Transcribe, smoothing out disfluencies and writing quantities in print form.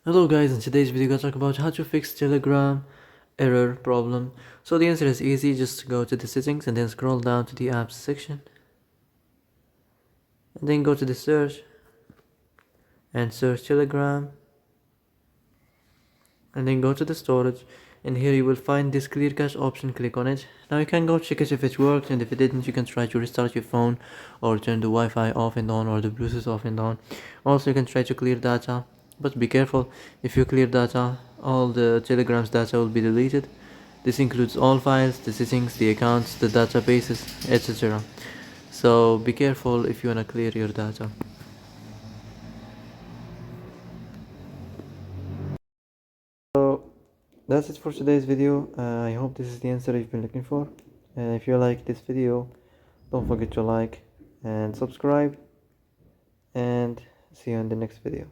Hello guys, in today's video I'm going to talk about how to fix Telegram error problem. So the answer is easy, just go to the settings and then scroll down to the apps section. And then go to the search and search Telegram. And then go to the storage, and here you will find this clear cache option. Click on it. Now you can go check it if it worked, and if it didn't you can try to restart your phone or turn the Wi-Fi off and on or the Bluetooth off and on. Also you can try to clear data, but be careful. If you clear data, all the Telegram's data will be deleted. This includes all files, the settings, the accounts, the databases, etc. So be careful if you wanna clear your data. So that's it for today's video. I hope this is the answer you've been looking for. If you like this video, don't forget to like and subscribe, and see you in the next video.